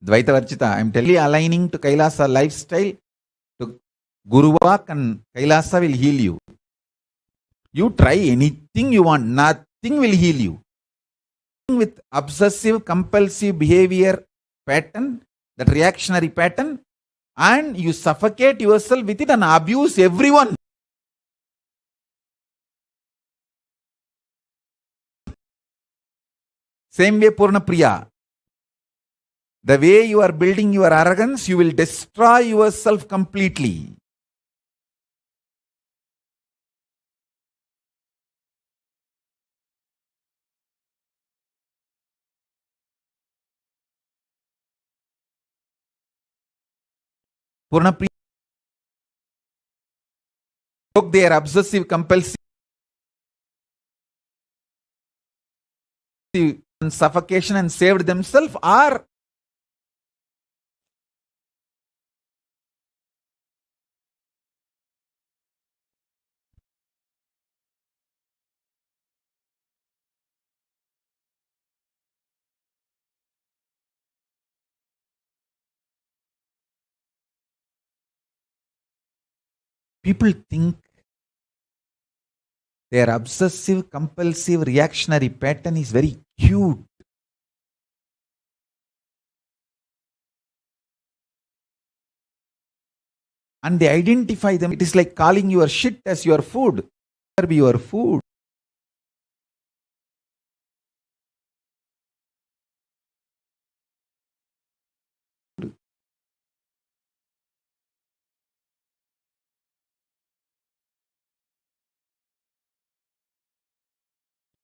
Dvaita Varchita, I'm telling you, aligning to Kailasa lifestyle, to Guru Walk and Kailasa will heal you. You try anything you want, nothing will heal you. With obsessive compulsive behavior pattern, that reactionary pattern, and you suffocate yourself with it and abuse everyone. Same way Purna Priya. The way you are building your arrogance, you will destroy yourself completely. Purna Priya broke their obsessive compulsive suffocation and saved themselves, or people think their obsessive compulsive reactionary pattern is very cute. And they identify them. It is like calling your shit as your food. Be your food.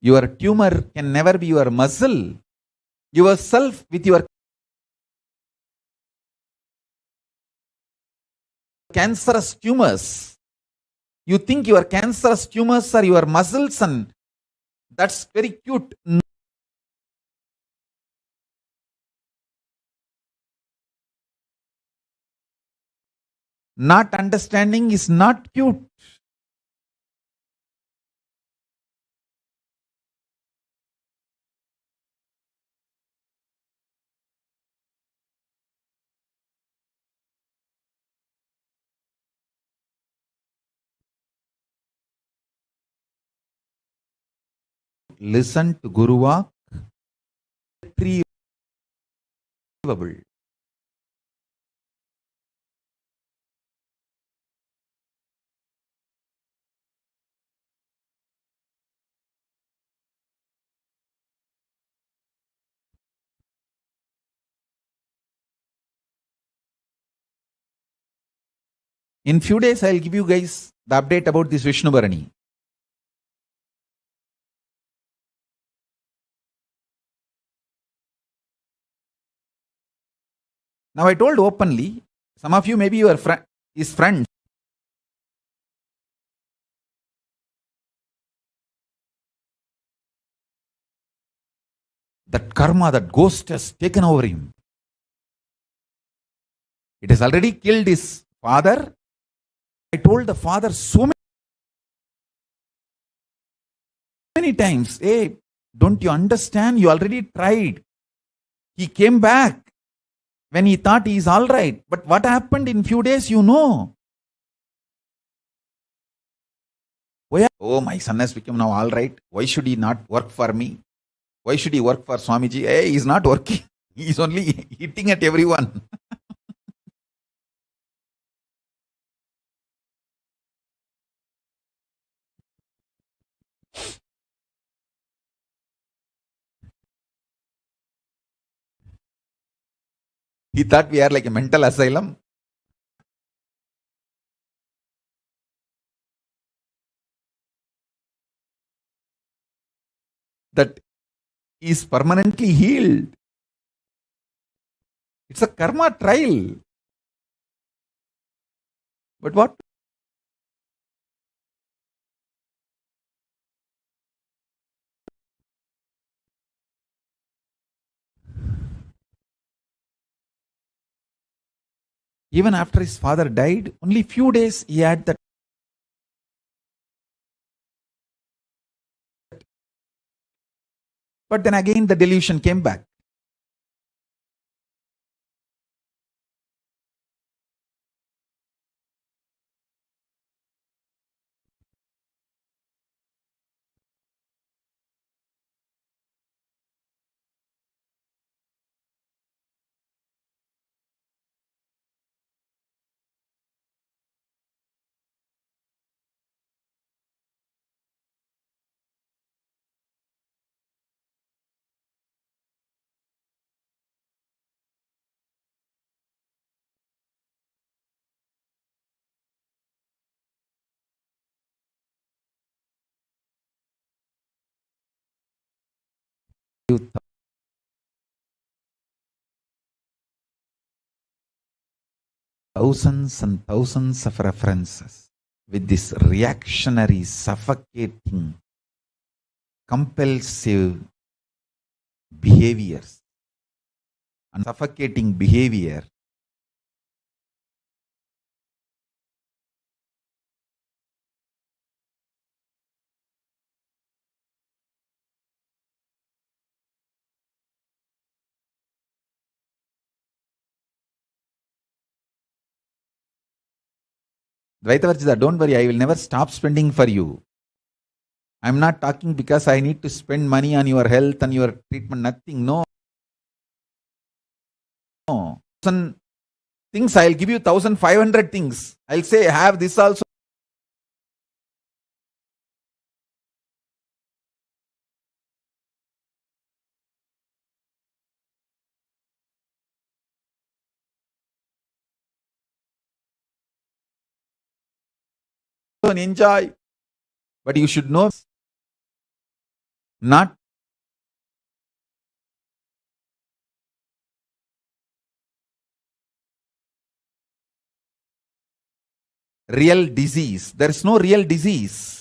Your tumor can never be your muscle. Yourself with your cancerous tumors. You think your cancerous tumors are your muscles, and that's very cute. Not understanding is not cute. Listen to Guru Walk. Retrievable. In few days, I'll give you guys the update about this Vishnu Bharani. Now I told openly, some of you maybe your his friends. That karma, that ghost has taken over him. It has already killed his father. I told the father so many times, hey, don't you understand? You already tried. He came back when he thought he is all right. But what happened in few days, you know. Oh, my son has become now all right. Why should he not work for me? Why should he work for Swamiji? Hey, he's not working. He's only hitting at everyone. He thought we are like a mental asylum. That is permanently healed. It's a karma trial. But what? Even after his father died, only few days he had that. But then again the delusion came back. thousands and thousands of references with this reactionary, suffocating, compulsive behaviors and suffocating behavior Dvaitavarjita, don't worry, I will never stop spending for you. I'm not talking because I need to spend money on your health and your treatment, nothing, no. Things, I'll give you 1,500 things. I'll say, have this also. And enjoy. But you should know, not real disease. There is no real disease.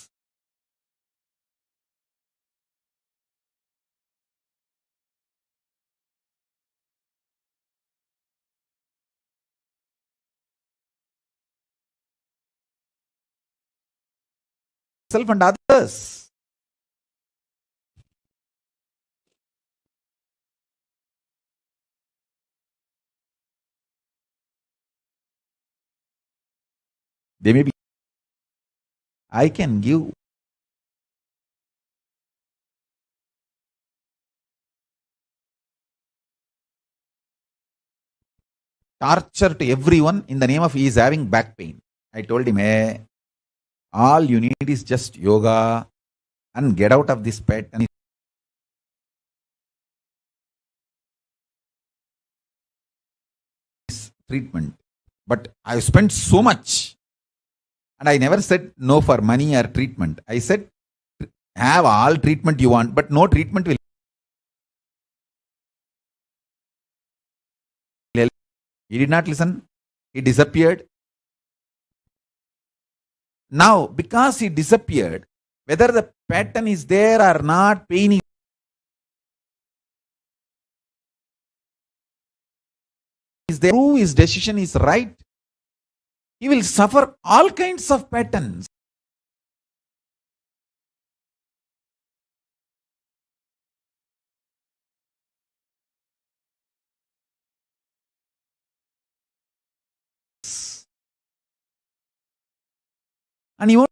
Self and others. They may be. I can give torture to everyone in the name of he is having back pain. I told him, hey, all you need is just yoga and get out of this pet and treatment. But I spent so much and I never said no for money or treatment. I said, have all treatment you want, but no treatment will help. He did not listen. He disappeared. Now, because he disappeared, whether the pattern is there or not, pain is there, prove his decision is right, he will suffer all kinds of patterns. And he won't.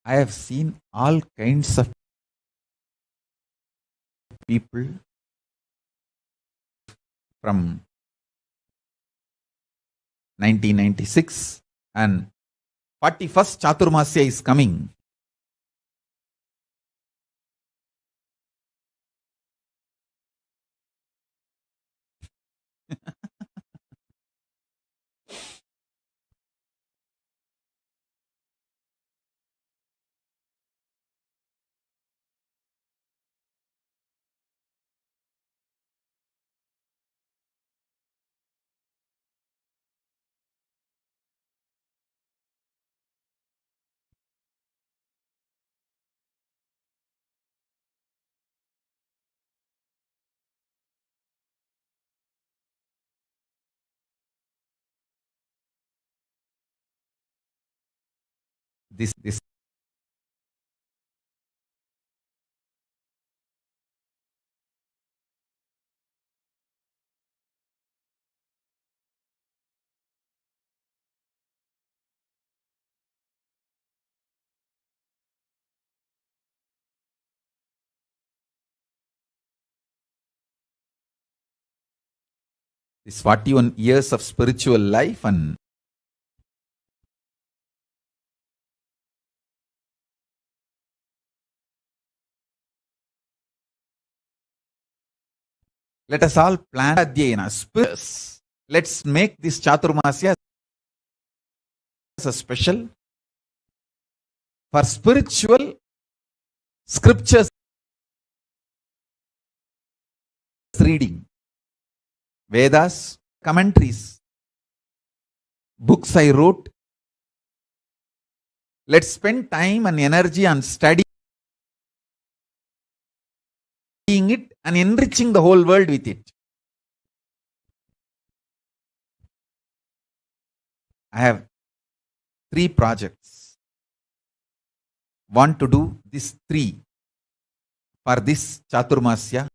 I have seen all kinds of people from 1996 and 41st Chaturmasya is coming. This this 41 years of spiritual life, and let us all plan Adhyayana, spirits. Let's make this Chaturmasya a special for spiritual scriptures reading, Vedas, commentaries, books I wrote. Let's spend time and energy on studying it and enriching the whole world with it. I have 3 projects. Want to do these 3 for this Chaturmasya.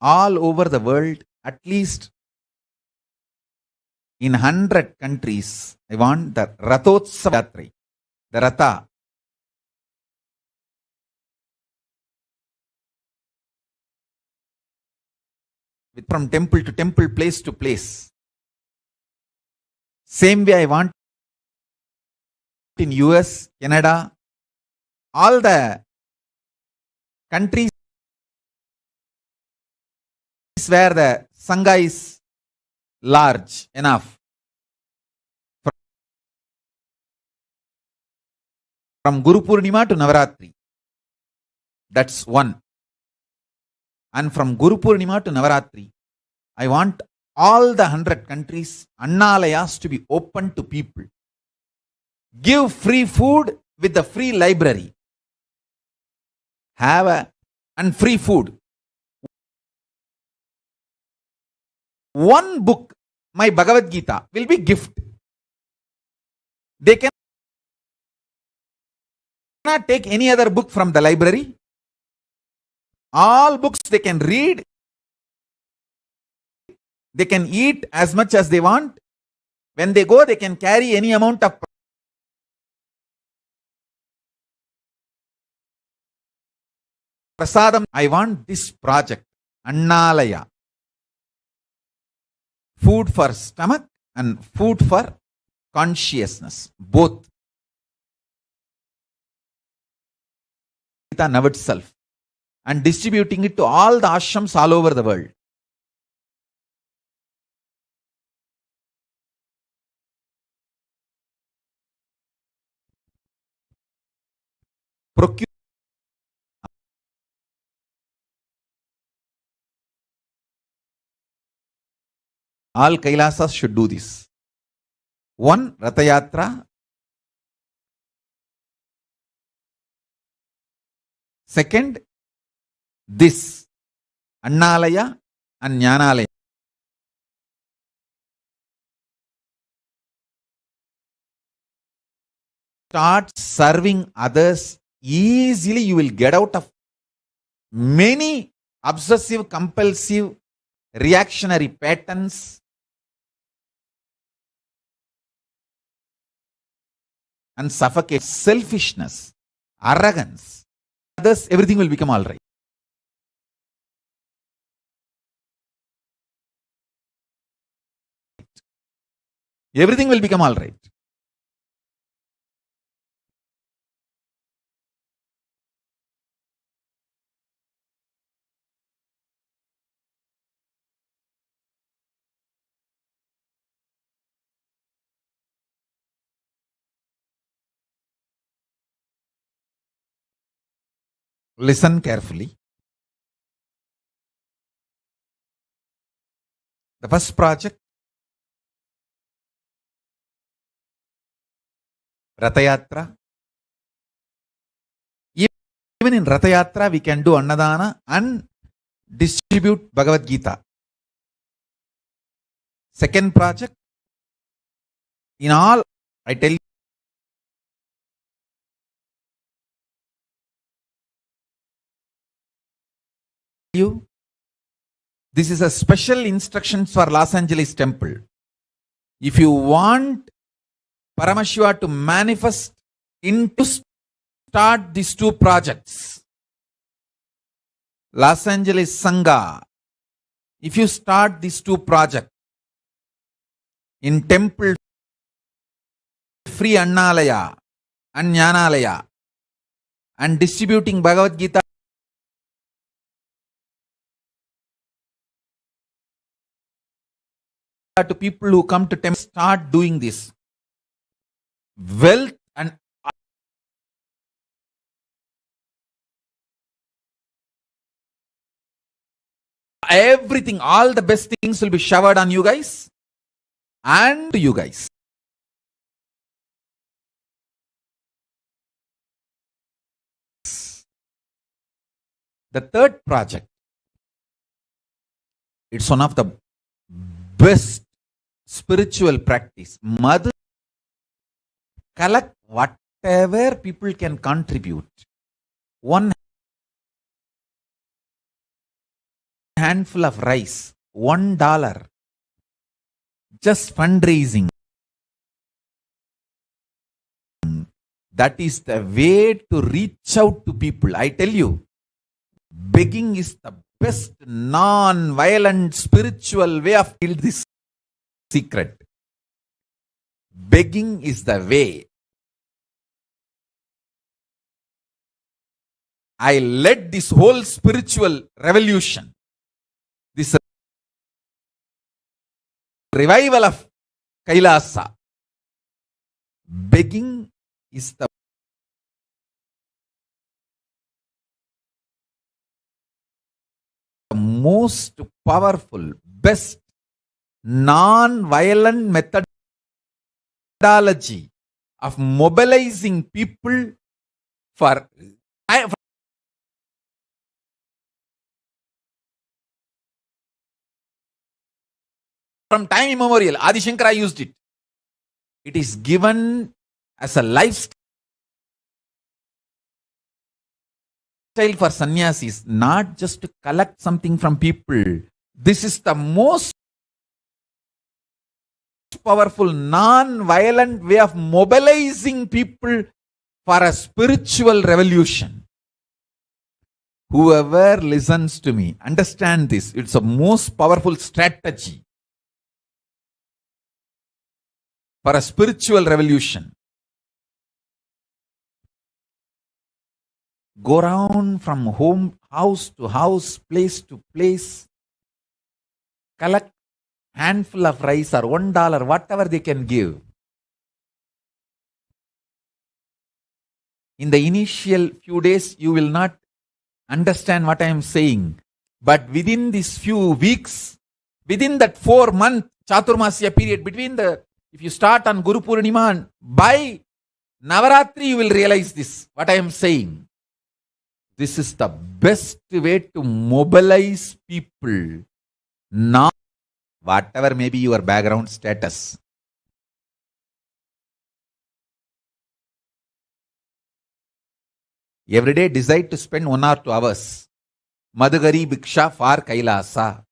All over the world, at least in 100 countries, I want the Rathotsava Yatra, the Ratha. From temple to temple, place to place. Same way I want in US, Canada, all the countries where the Sangha is large enough. From Guru Purnima to Navaratri. That's one. And from Guru Purnima to Navaratri, I want all the 100 countries, Annalayas to be open to people. Give free food with the free library. And free food. One book, my Bhagavad Gita, will be gift. They cannot take any other book from the library. All books they can read. They can eat as much as they want. When they go, they can carry any amount of prasadam. I want this project, Annalaya. Food for stomach and food for consciousness. Both. Now itself. And distributing it to all the ashrams all over the world. Procure all Kailasas should do this. 1, Ratayatra. Second, this Annalaya and Jnanalaya. Start serving others, easily you will get out of many obsessive, compulsive, reactionary patterns. And suffocate selfishness, arrogance. Others, everything will become all right. Everything will become all right. Listen carefully. The first project, Rathayatra. Even in Rathayatra, we can do Annadana and distribute Bhagavad Gita. Second project, in all, I tell you, this is a special instructions for Los Angeles temple. If you want Paramashiva to manifest into start these 2 projects, Los Angeles Sangha, if you start these 2 projects in temple, free Annalaya and Jnanalaya, and distributing Bhagavad Gita to people who come to temple, start doing this. Wealth and everything, all the best things will be showered on you guys and you guys. The third project, it's one of the best spiritual practice. Mother, collect whatever people can contribute. One handful of rice, $1. Just fundraising. That is the way to reach out to people. I tell you, begging is the best non-violent spiritual way of build this secret. Begging is the way. I led this whole spiritual revolution, this revival of Kailasa. Begging is the most powerful, best non-violent methodology of mobilizing people for from time immemorial. Adi Shankara used it. It is given as a lifestyle for sannyasis, not just to collect something from people. This is the most powerful non-violent way of mobilizing people for a spiritual revolution. Whoever listens to me, understand this. It's a most powerful strategy for a spiritual revolution. Go around from house to house, place to place, collect handful of rice or $1, whatever they can give. In the initial few days, you will not understand what I am saying. But within these few weeks, within that 4-month Chaturmasya period, if you start on Guru Purnima, and by Navaratri, you will realize this, what I am saying. This is the best way to mobilize people. Not whatever may be your background status. Every day decide to spend 1 or 2 hours. Madhugari Bhiksha for Kailasa.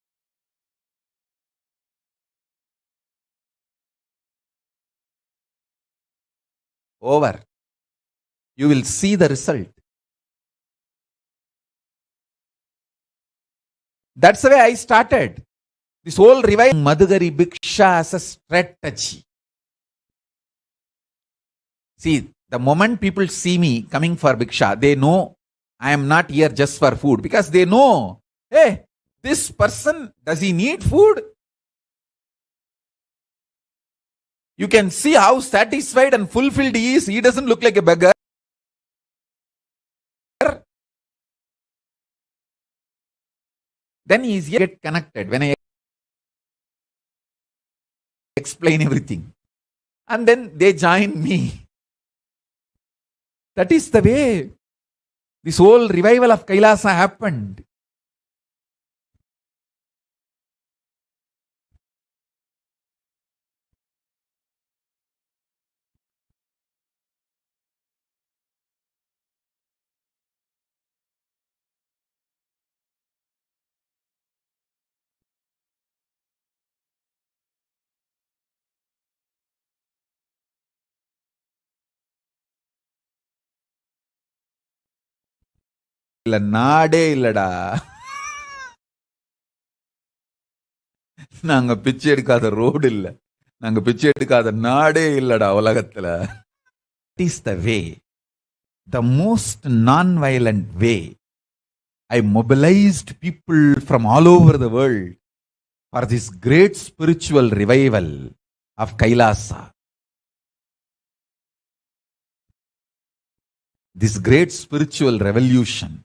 Over. You will see the result. That's the way I started. This whole revival, Madhugari Bhiksha as a strategy. See, the moment people see me coming for Bhiksha, they know I am not here just for food. Because they know, hey, this person, does he need food? You can see how satisfied and fulfilled he is. He doesn't look like a beggar. Then he is get connected when I explain everything. And then they join me. That is the way this whole revival of Kailasa happened. இல்ல நாடே இல்லடா. நாங்க பிச்சை எடுக்காத road இல்ல, நாங்க பிச்சை எடுக்காத நாடே இல்லடா உலகத்துல. It is the way, the most non-violent way. I mobilized people from all over the world for this great spiritual revival of Kailasa. This great spiritual revolution.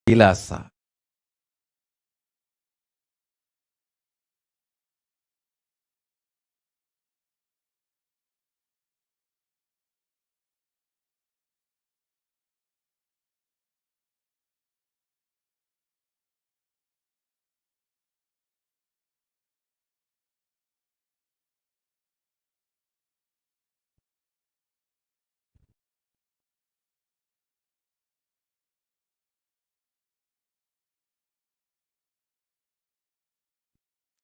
Kailasa.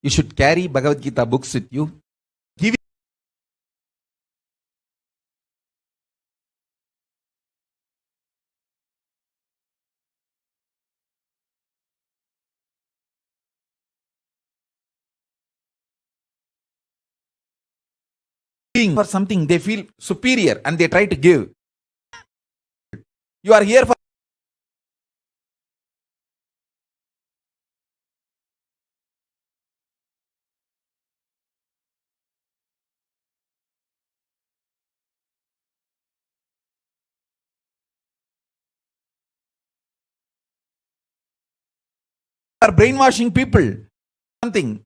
You should carry Bhagavad Gita books with you. Give for something, they feel superior and they try to give. You are here for brainwashing people. Something.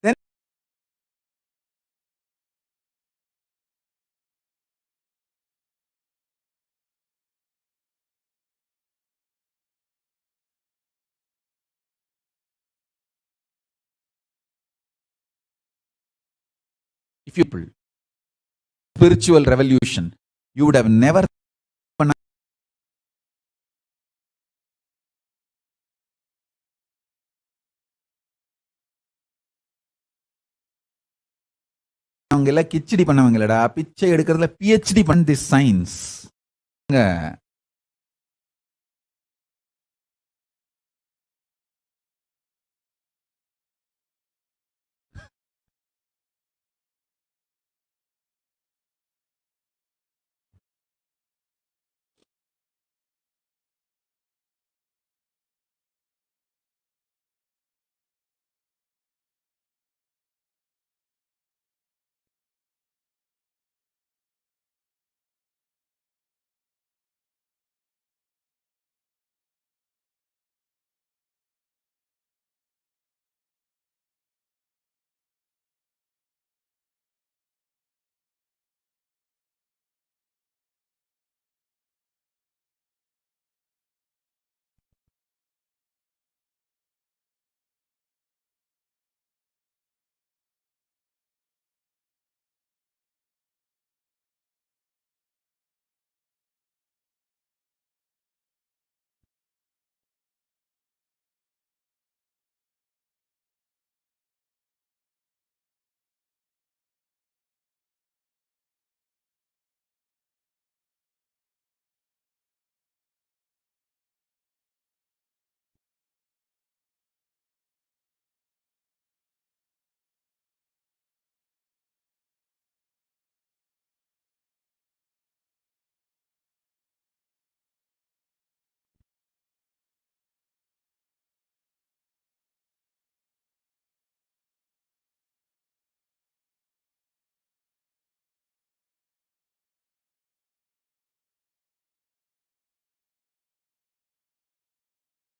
Then if you spiritual revolution, you would have never அவங்க எல்லாம் கிச்சடி பண்ணவங்களடா, பிச்சை எடுக்கிறதுல PhD பண்ண this science.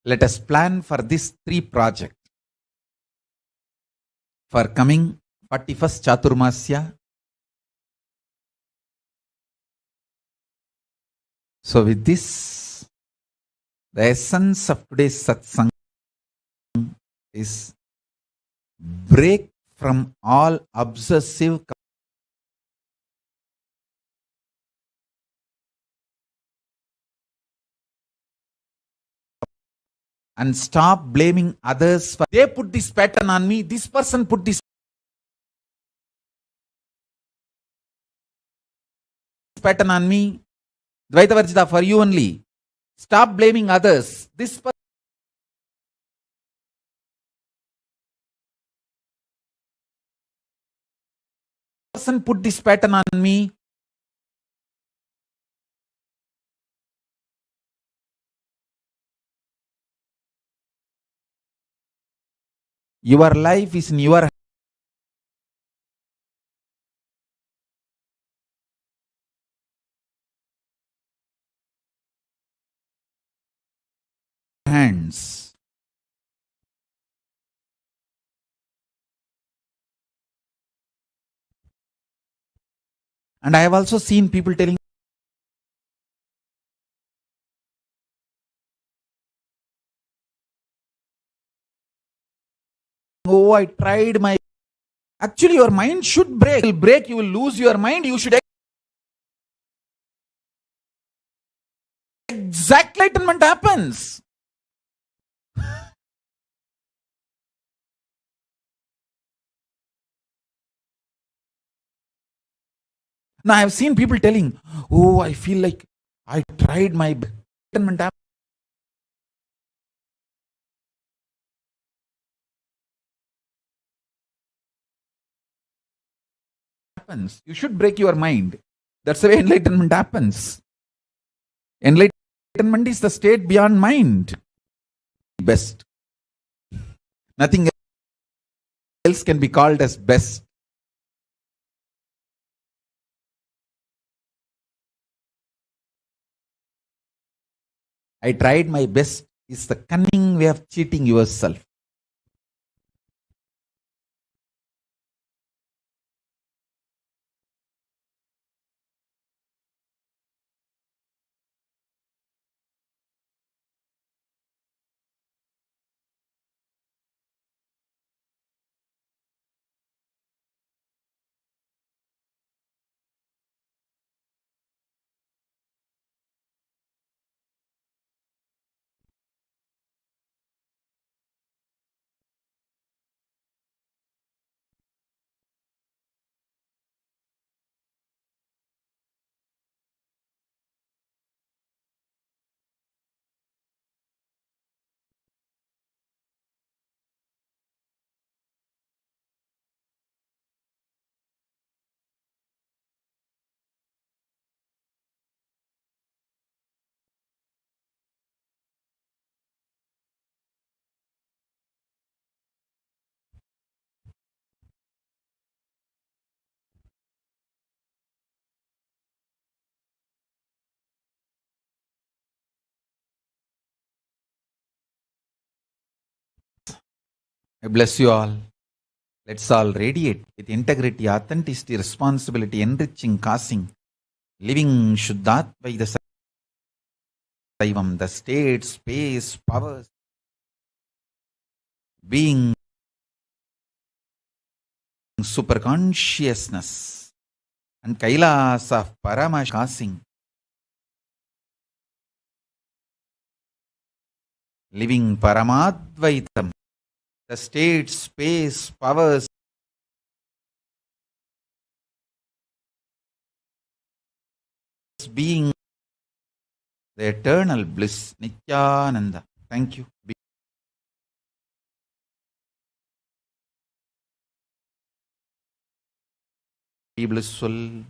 let us plan for this 3 project. For coming 41st Chaturmasya. So with this, the essence of today's satsang is break from all obsessive and stop blaming others for they put this pattern on me, this person put this pattern on me. Dvaita Varjita, for you only. Stop blaming others. This person put this pattern on me? Your life is in your hands. And I have also seen people telling, oh, I tried my... Actually, your mind should break. You will break, you will lose your mind. You should... Exact enlightenment happens. Now, I have seen people telling, oh, I feel like I tried my enlightenment happens. You should break your mind. That's the way enlightenment happens. Enlightenment is the state beyond mind. Best. Nothing else can be called as best. I tried my best is the cunning way of cheating yourself. I bless you all. Let's all radiate with integrity, authenticity, responsibility, enriching, causing, living Shuddhatvai Saivam, the state, space, powers, being super consciousness, and Kailasa of Paramash causing, living Paramadvaitam, the state, space, powers, being the eternal bliss, Nithyananda. Thank you. Be blissful.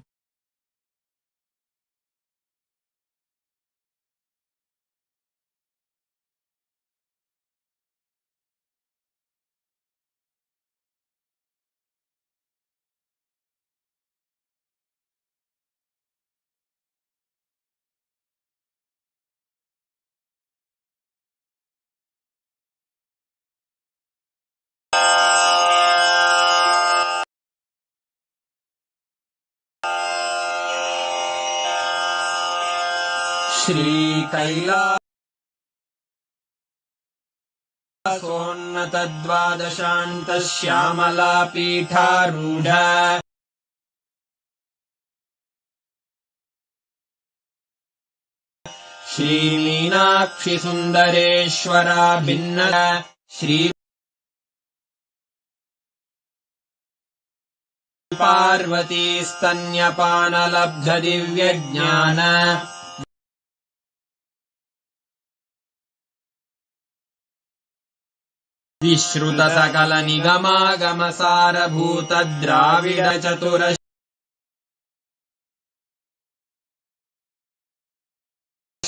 Shri Kailasonnatadvadashanta Shyamala Pitharudha Shri Meenakshi Sundareshwara Bhinna Shri Parvati Stanyapana Labdha Divya Jnana Vishruta Sakala Nigama Gamasara Bhuta Dravida Chatura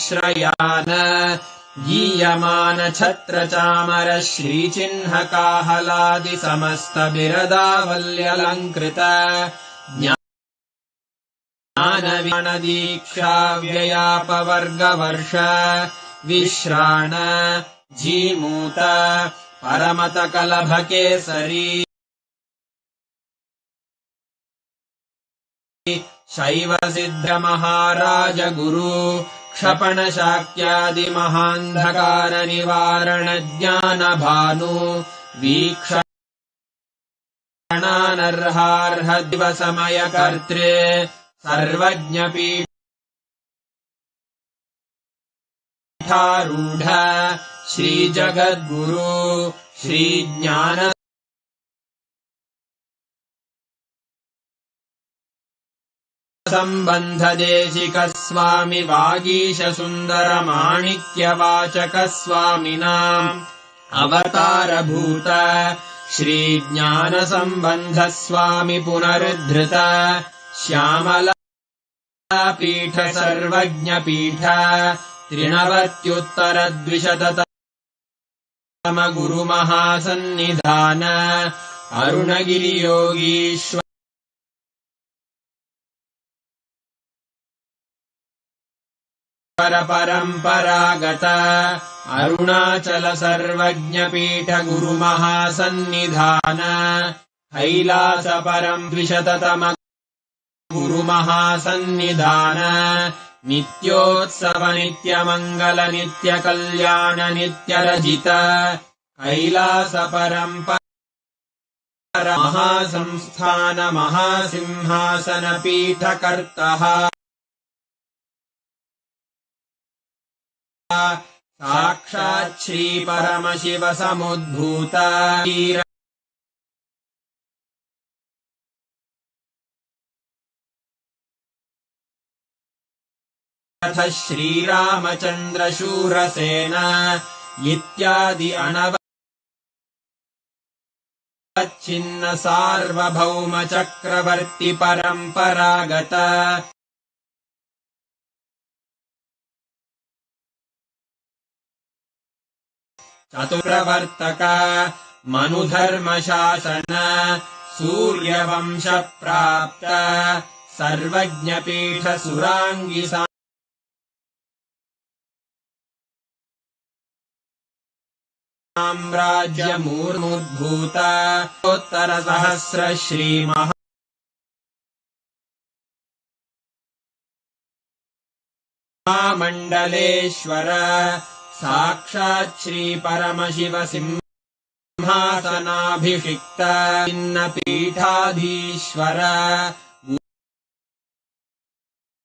श्रयान गीयमान छत्र चामर श्रीचिह्नकाहलादि समस्त बिरदावल्यलङ्कृत ज्ञानदीक्षा व्ययापवर्गवर्ष विश्राण जीमूत परमतकलभकेसरी शैव सिद्ध महाराज गुरु क्षपण शाक्यादि महान्धकार निवारण ज्ञान भानु वीक्षणानर्हार्ह दिवसमय कर्त्रे सर्वज्ञ पीठारूढ श्रीजगद्गुरु श्रीज्ञान सम्बन्ध देशिक स्वामि वागीश सुन्दर माणिक्यवाचक स्वामिनाम् अवतारभूत श्रीज्ञान सम्बन्ध स्वामि पुनरुद्धृत श्यामला पीठ सर्वज्ञ पीठ 93 गुरु महासन्निधान अरुणगिरि योगीश्वर परम्परागत अरुणाचल सर्वज्ञ पीठ गुरु महासन्निधान कैलास परं 200 गुरु महासन्निधान नित्योत्सव नित्यमङ्गल नित्यकल्याण नित्यरजित कैलास परम्परा महासंस्थान महासिंहासन पीठकर्तः साक्षात् श्री परमशिव समुद्भूत श्रीरामचन्द्र शूरसेन इत्यादि अनवच्छिन्न सार्वभौम चक्रवर्ति परम्परागत चतुप्रवर्तक मनुधर्मशासन सूर्यवंश प्राप्त सर्वज्ञपीठ सुराङ्गी साम्राज्यमूर्मुद्भूत उत्तरसहस्र श्रीमहामण्डलेश्वर साक्षात् श्री परमशिव सिंहासनाभिषिक्त पीठाधीश्वर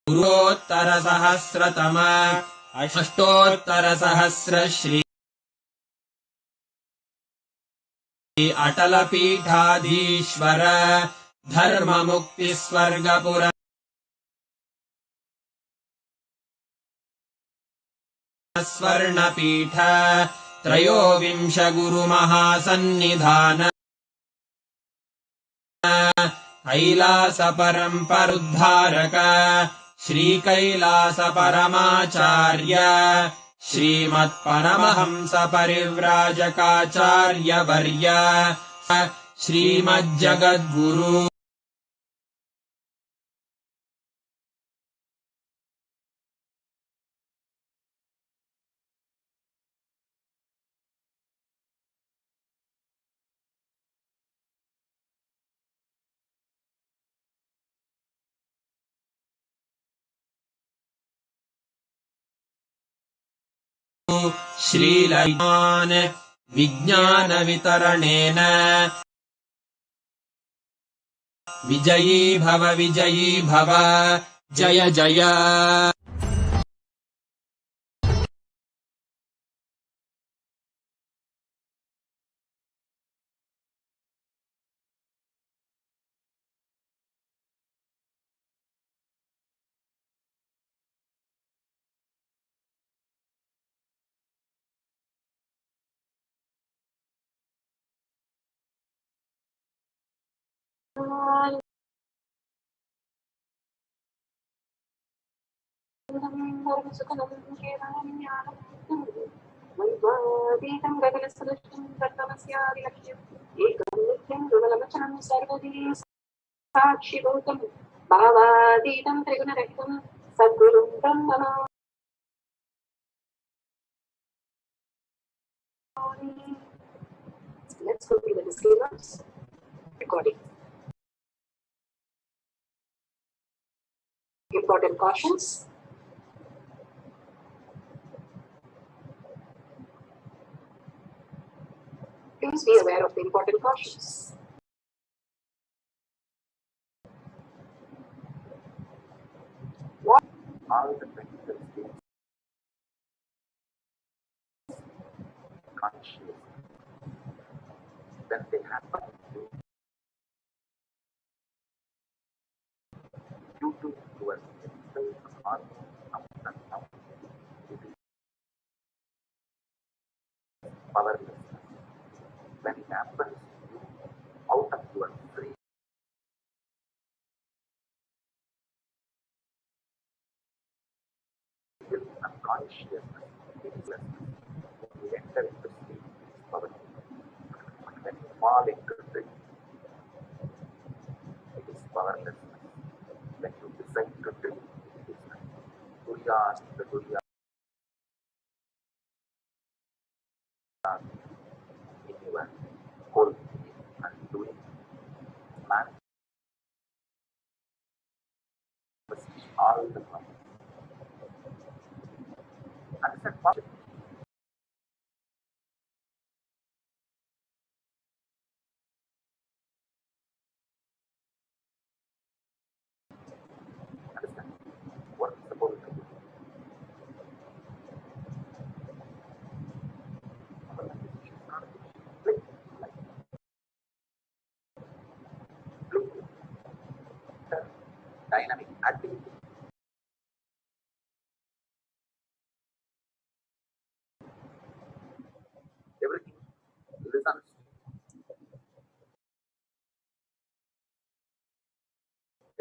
गुरोत्तरसहस्रतम अष्टोत्तरसहस्र श्री अटलपीठाधीश्वर धर्ममुक्तिस्वर्गपुर स्वर्णपीठ 23 गुरु महासन्निधान कैलास परम्परुद्धारक श्रीकैलास परमाचार्य श्रीमत्परमहंस परिव्राजकाचार्य वर्य श्रीमज्जगद्गुरु श्रीलैमान विज्ञान वितरणेन विजयी भव जय जय। वैद्वादीतं गगनसदृशं तत्त्वमस्यादिलक्ष्यम् एकं नित्यं विमलमचलं सर्वදී साक्षिभूतं भावातीतं त्रिगुणरहितं सद्गुरुं ब्रह्मणो Let's go to the disclaimers. Recording. Important cautions. Please be aware of the important cautions. What All the practical states conscious when they happen due to your mental or ups it is powerlessness. When it happens to you out of your free will and consciousness, it is lessness. When you enter into sleep, it is powerful. When you fall into dream, it is powerlessness. When you decide to dream, it is Duryan, the Duryan in your whole being and doing manifest all the time. Understand what? Understand what is supposed to do. Play like play dynamic activity. Everything listens.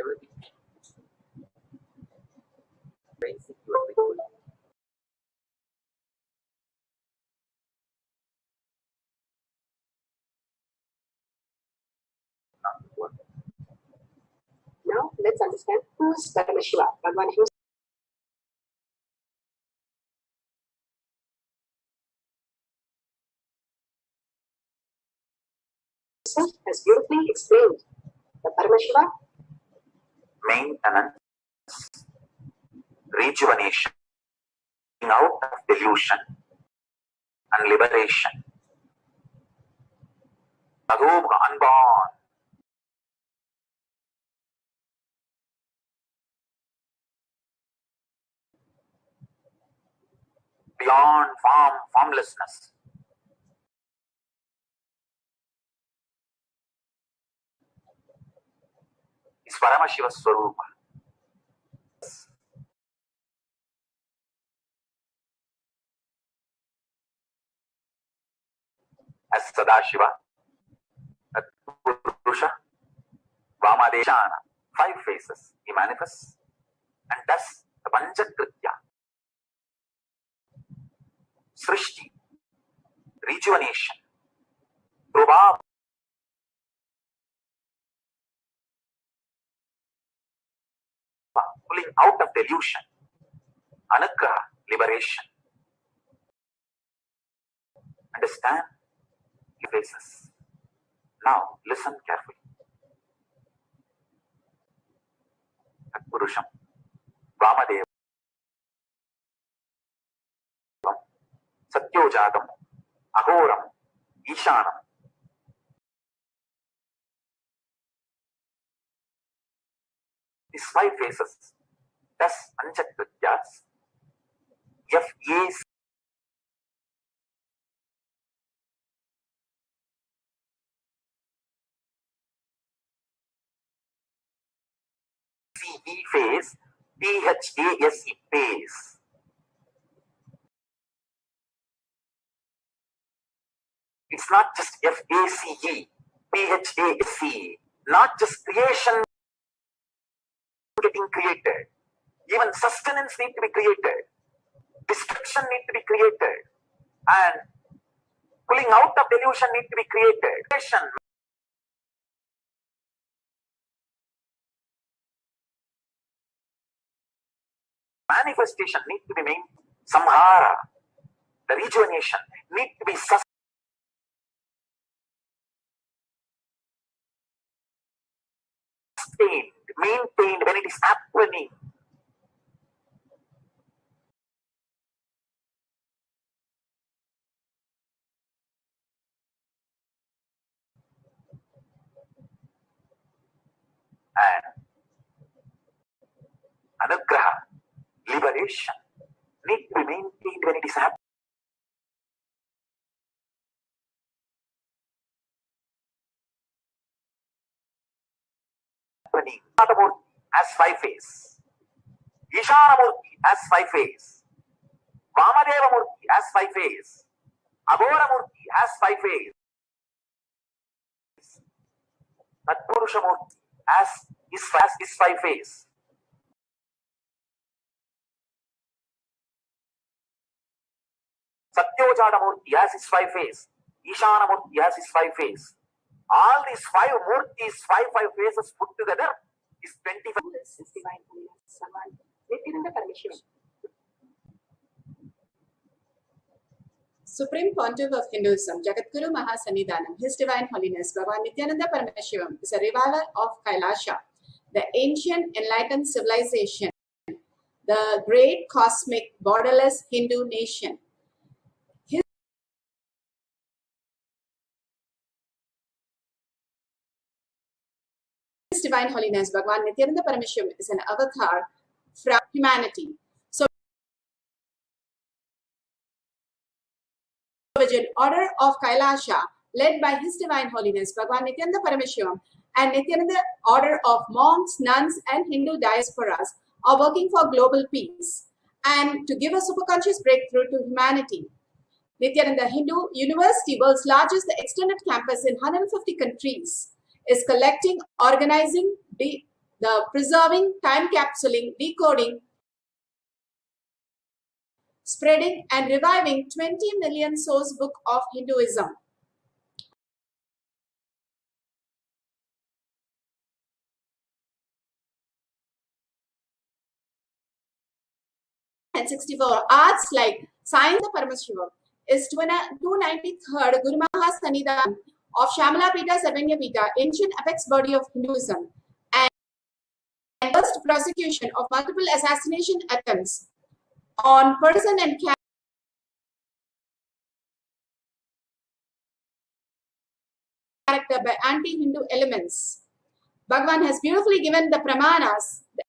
Everything raising your liquid. Not work. now let's understand who is Paramashiva, Bhagavan himself has beautifully explained. The Paramashiva Maintenance, rejuvenation, out of delusion, and liberation. Adhoga unborn. Beyond form, formlessness. Is Paramashiva Swarupa. As Sadashiva, Purusha, Vamadeshana, 5 faces he manifests and does the Panchakritya, Srishti, rejuvenation, Prabha, pulling out of delusion, Anugraha, liberation. Understand the faces. Now listen carefully. Purusham, Vamadevam, Satyojatam, Ahoram, Ishanam. These 5 faces, thus Panchakrityas, FACE phase, PHASE phase. It's not just FACE, PHASE, not just creation getting created. Even sustenance need to be created. Destruction need to be created. And pulling out of delusion need to be created. Manifestation need to be made. Samhara, the rejuvenation need to be sustained, maintained when it is happening. And anugraha, liberation, need to be maintained when it is happening. Murti has 5 faces. Ishana Murti has 5 faces. Vamadeva Murti has 5 faces. Agora Murti has 5 faces. Tatpurusha Murti has his 5 faces. Satyojada Murti has his 5 faces. Ishana Murti has his 5 faces. All these 5 Murtis, 5 faces put together is 25. This is divine holiness, Bhagavan Nithyananda Satsangh. Supreme Pontiff of Hinduism, Jagadguru Mahasannidhanam, His Divine Holiness, Bhagavan Nithyananda Parameshivam, is a rivala of Kailasa, the ancient enlightened civilization, the great cosmic borderless Hindu nation. His Divine Holiness, Bhagavan Nithyananda Parameshivam, is an avatar from humanity. So, order of Kailasa, led by His Divine Holiness, Bhagavan Nithyananda Parameshivam, and Nithyananda order of monks, nuns, and Hindu diasporas are working for global peace and to give a superconscious breakthrough to humanity. Nithyananda Hindu University, world's largest extended campus in 150 countries, is collecting, organizing, the preserving, time capsuling, decoding, spreading, and reviving 20 million source book of Hinduism. And 64 arts like Science Parameshivam is 293rd Guru Mahasannidhanam of Shamalapita Sarvanyapita, ancient apex body of Hinduism, and first prosecution of multiple assassination attempts on person and character by anti-Hindu elements. Bhagavan has beautifully given the pramanas, the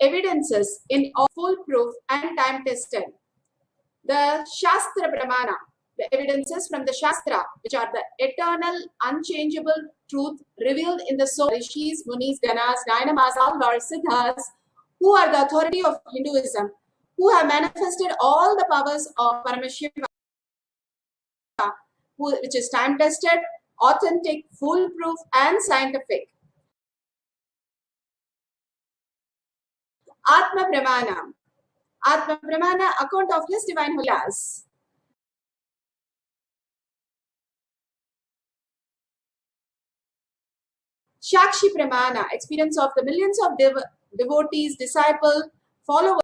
evidences in full proof and time tested. The Shastra Pramana, the evidences from the Shastra, which are the eternal, unchangeable truth revealed in the soul, Rishis, Munis, Ganas, Dynamas, Alvars, Siddhas, who are the authority of Hinduism, who have manifested all the powers of Paramashiva, which is time tested, authentic, foolproof, and scientific. Atma Pramana. Atma Pramana, account of His Divine Holiness. Shakshi Pramana, experience of the millions of devotees, disciples, followers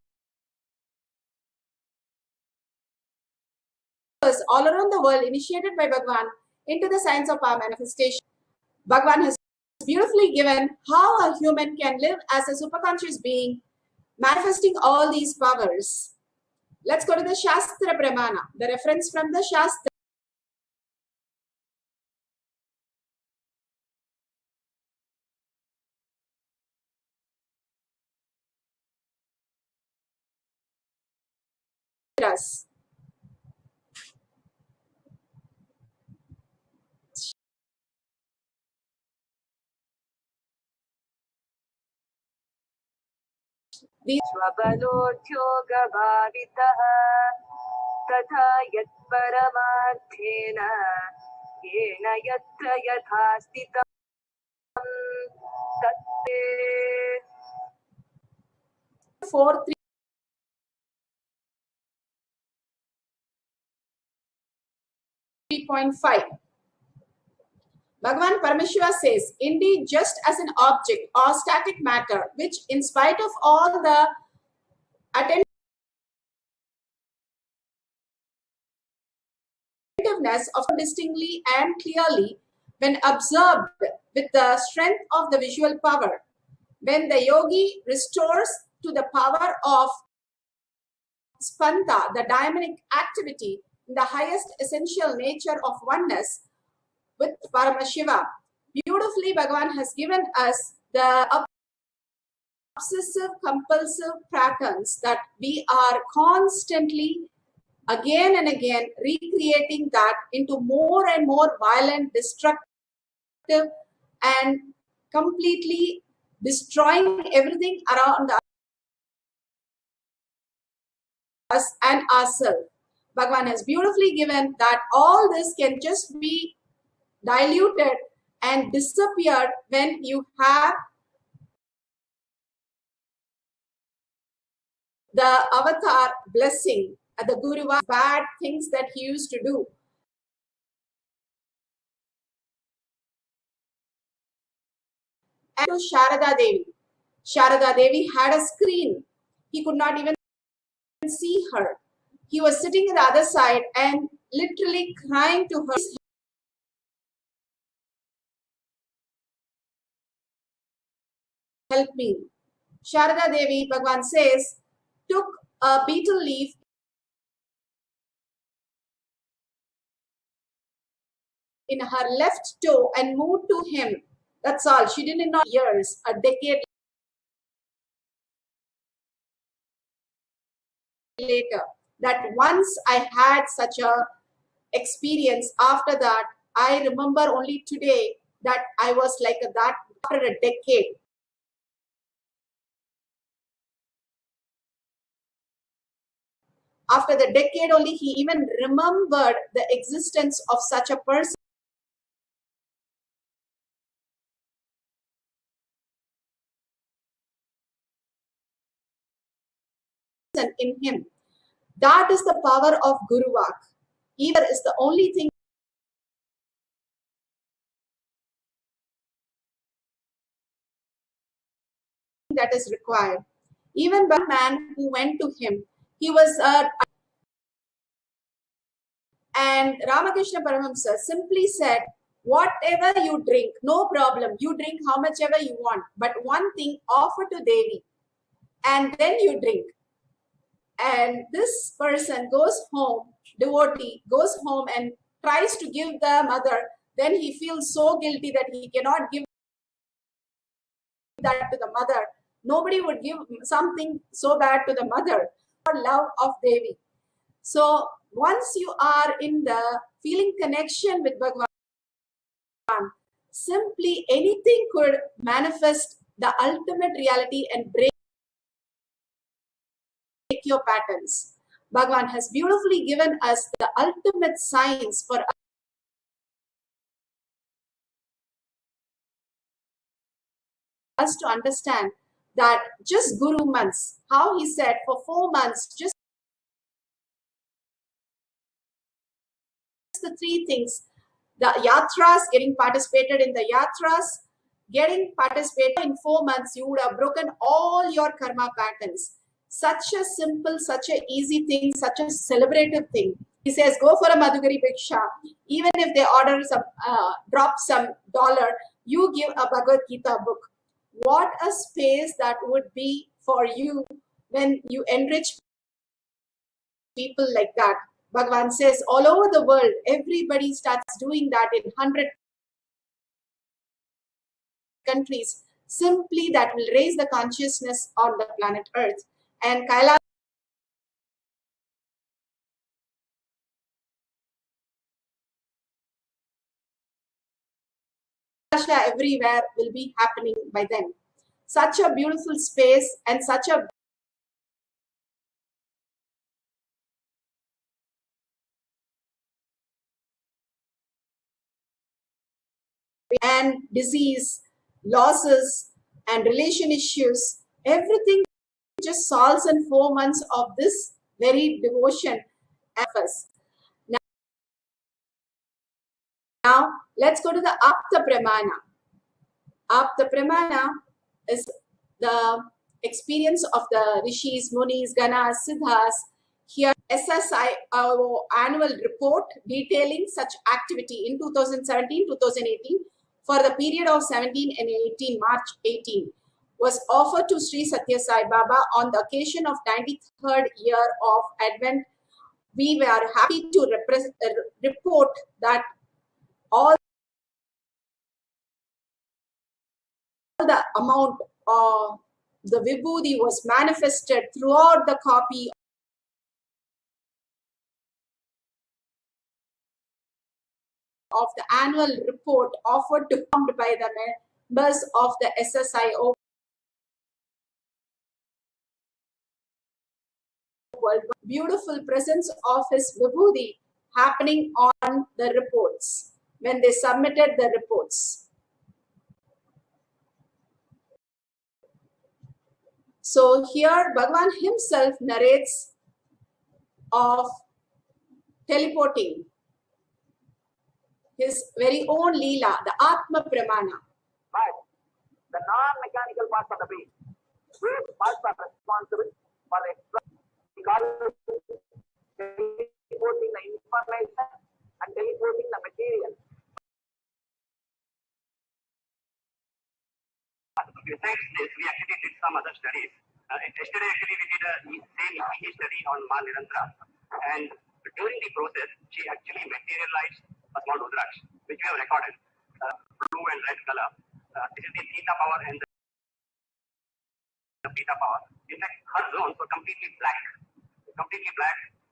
all around the world initiated by Bhagavan into the science of power manifestation. Bhagavan has beautifully given how a human can live as a superconscious being, manifesting all these powers. Let's go to the Shastra Pramana, the reference from the Shastra. स्वबलोद्योगभावितः तथा यत्परमार्थेन येन यत्र यथा स्थितं तत्ते 4 3.5. Bhagavan Parameshwara says, indeed, just as an object or static matter, which in spite of all the attentiveness of distinctly and clearly, when observed with the strength of the visual power, when the yogi restores to the power of spanta, the dynamic activity in the highest essential nature of oneness with Paramashiva. Beautifully, Bhagavan has given us the obsessive compulsive patterns that we are constantly again and again recreating that into more and more violent, destructive, and completely destroying everything around us and ourselves. Bhagavan has beautifully given that all this can just be diluted and disappeared when you have the avatar blessing, the Guru bad things that he used to do. And to Sharada Devi. Sharada Devi had a screen. He could not even see her. He was sitting on the other side and literally crying to her, help me. Sharada Devi, Bhagavan says, took a betel leaf in her left toe and moved to him. That's all. She didn't know years, a decade later, that once I had such a experience. After that, I remember only today that I was like that after a decade. After the decade only, he even remembered the existence of such a person. In him. That is the power of Guru Vak. Either is the only thing that is required. Even one man who went to him, he was and Ramakrishna Paramahamsa simply said, whatever you drink, no problem. You drink how much ever you want. But one thing, offer to Devi. And then you drink. And this person goes home, devotee, goes home and tries to give the mother. Then he feels so guilty that he cannot give that to the mother. Nobody would give something so bad to the mother for love of Devi. So once you are in the feeling connection with Bhagavan, simply anything could manifest the ultimate reality and break your patterns. Bhagavan has beautifully given us the ultimate science for us to understand that just Guru months, how he said for 4 months, just the 3 things, the yatras, getting participated in the yatras, getting participated in 4 months, you would have broken all your karma patterns. Such a simple, such a easy thing, such a celebrative thing. He says, go for a Madhugari Bhiksha. Even if they order some, drop some dollar, you give a Bhagavad Gita book. What a space that would be for you when you enrich people like that. Bhagavan says all over the world, everybody starts doing that in 100 countries. Simply that will raise the consciousness on the planet Earth. And Kailasa everywhere will be happening by then. Such a beautiful space and such a and disease, losses, and relation issues. Everything just solves in 4 months of this very devotion of us. Now, let's go to the Apta Pramana. Apta Pramana is the experience of the rishis, munis, ganas, siddhas. Here, SSIO annual report detailing such activity in 2017-2018 for the period of 17 and 18 March 18 was offered to Sri Satya Sai Baba on the occasion of 93rd year of Advent. We were happy to report that all the amount of the vibhuti was manifested throughout the copy of the annual report offered to by the members of the SSIO world. Beautiful presence of his vibhuti happening on the reports when they submitted the reports. So here Bhagavan himself narrates of teleporting his very own Leela, the Atma Pramana. But the non-mechanical parts of the brain, these parts are responsible for teleporting the information and teleporting the material. Besides this, we actually did some other studies. Yesterday, actually, we did a same EEG study on Ma Nirantara, and during the process, she actually materialized a small Rudraksh, which we have recorded, blue and red color. This is the theta power and the beta power. In fact, her zones were completely black,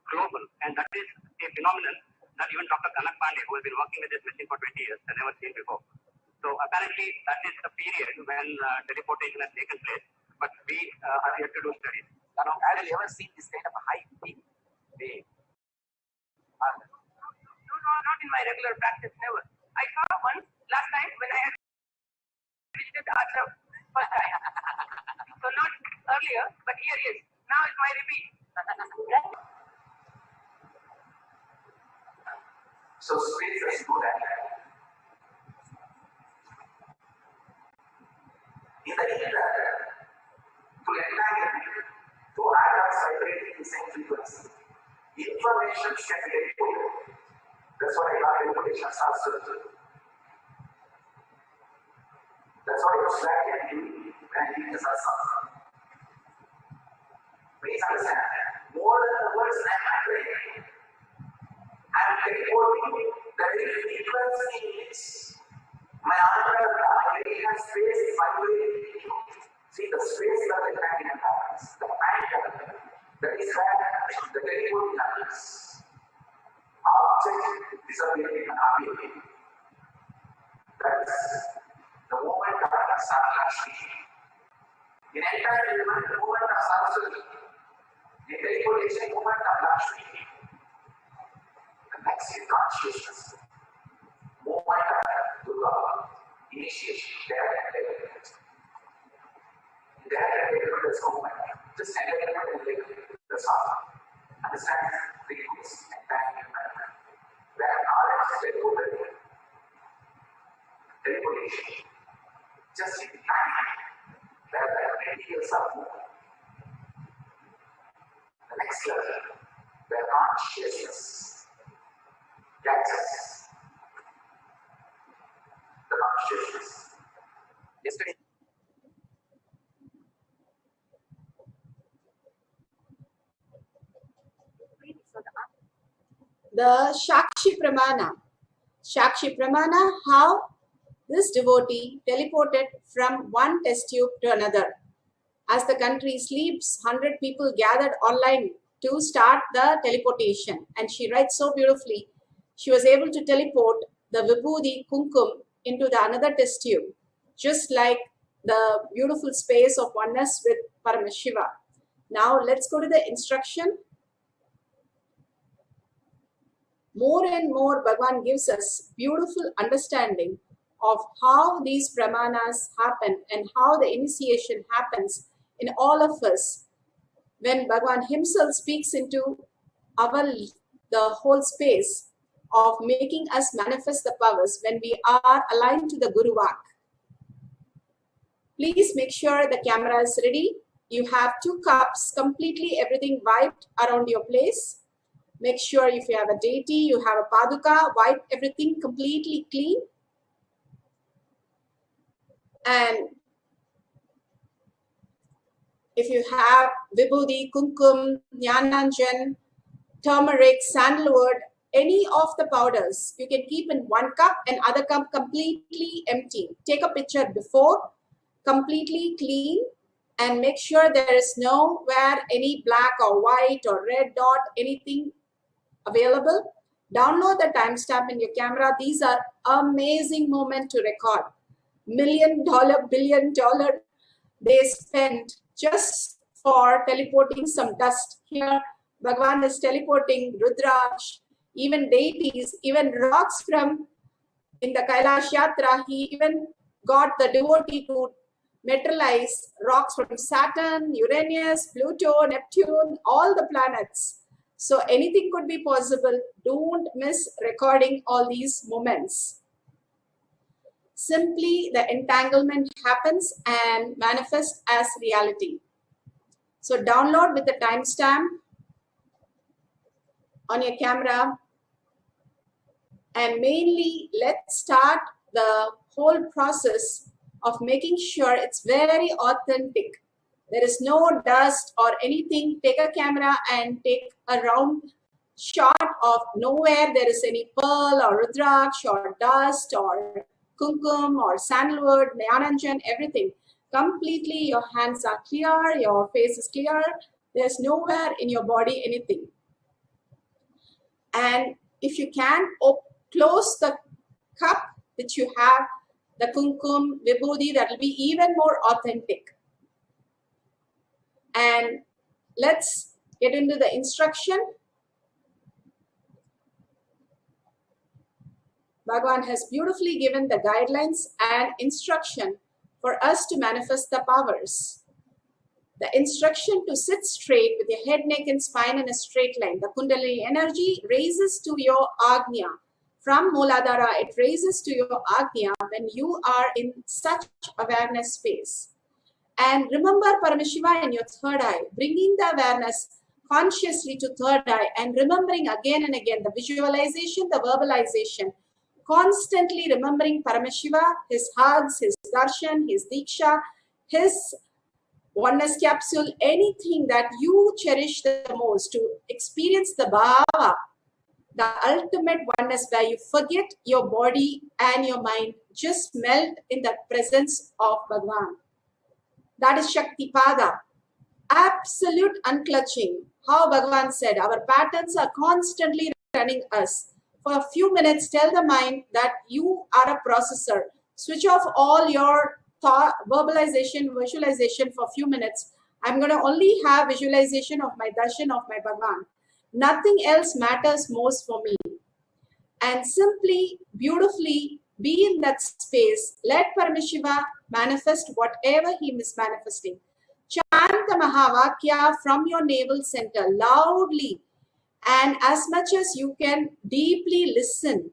global, and that is a phenomenon that even Dr. Kanak Pandey, who has been working with this machine for 20 years, has never seen before. So apparently, that is the period when teleportation has taken place, but we are yet to do studies. Now, have you ever seen this kind of a high peak wave? No, not in my regular practice, never. I saw once last time when I had visited the ashram first time. So not earlier, but here is. Now it's my repeat. So space is good at that. In the ether, to enlighten, to atoms vibrating in the same frequency, information can be encoded. That's what I got information science. That's what exactly I do when I teach the satsang. Please understand, more than the words I'm uttering, I'm encoding the very frequency in which my another and space is vibrating. See the space that the magnet happens, the anchor, that is where the telephone happens. Object disappearing and appearing. That's the moment of Saraswati. In entire movement, the moment of Saraswati. The teleportation moment of Lakshmi. The next is consciousness. Moment of Durga. Initiation, there and development. There and development is moment. Just development and the Sava. Understand the roots and time and manner. Where knowledge is teleported. Teleportation. Just in time. Where the materials are moving. The next level. Where consciousness catches. The consciousness. Yesterday. The Shakshi Pramana. Shakshi Pramana, how this devotee teleported from one test tube to another. As the country sleeps, 100 people gathered online to start the teleportation. And she writes so beautifully. She was able to teleport the Vibhuti Kumkum into the another test tube, just like the beautiful space of oneness with Paramashiva. Now let's go to the instruction. More and more Bhagavan gives us beautiful understanding of how these pramanas happen and how the initiation happens in all of us when Bhagavan himself speaks into the whole space of making us manifest the powers when we are aligned to the Guru Vak. Please make sure the camera is ready. You have 2 cups, completely everything wiped around your place. Make sure if you have a deity, you have a paduka, wipe everything completely clean. And if you have vibhuti, kumkum, nyananjan, turmeric, sandalwood, any of the powders, you can keep in 1 cup and other cup completely empty. Take a picture before, completely clean, and make sure there is nowhere any black or white or red dot, anything available. Download the timestamp in your camera. These are amazing moments to record. $1 million, $1 billion they spent just for teleporting some dust. Here, Bhagavan is teleporting Rudraj, even deities, even rocks from in the Kailash Yatra. He even got the devotee to materialize rocks from Saturn, Uranus, Pluto, Neptune, all the planets. So anything could be possible. Don't miss recording all these moments. Simply the entanglement happens and manifests as reality. So download with the timestamp on your camera, and mainly let's start the whole process of making sure it's very authentic. There is no dust or anything. Take a camera and take a round shot of nowhere there is any pearl or rudraksh or dust or kumkum or sandalwood, nyananjan, everything. Completely your hands are clear, your face is clear. There's nowhere in your body anything. And if you can, close the cup which you have, the kumkum, vibhuti, that will be even more authentic. And let's get into the instruction. Bhagavan has beautifully given the guidelines and instruction for us to manifest the powers. The instruction to sit straight with your head, neck and spine in a straight line. The Kundalini energy raises to your Agnya. From Mooladhara, it raises to your Agnya when you are in such awareness space. And remember Paramashiva in your third eye, bringing the awareness consciously to third eye and remembering again and again the visualization, the verbalization, constantly remembering Paramashiva, his hugs, his darshan, his diksha, his oneness capsule, anything that you cherish the most to experience the bhava, the ultimate oneness where you forget your body and your mind, just melt in the presence of Bhagavan. That is Shaktipada, absolute unclutching. How Bhagavan said, our patterns are constantly running us. For a few minutes, tell the mind that you are a processor. Switch off all your thought, verbalization, visualization for a few minutes. I'm going to only have visualization of my darshan of my Bhagavan. Nothing else matters most for me. And simply, beautifully be in that space. Let Paramashiva manifest whatever he is manifesting. Chant the Mahavakya from your navel center loudly, and as much as you can deeply listen.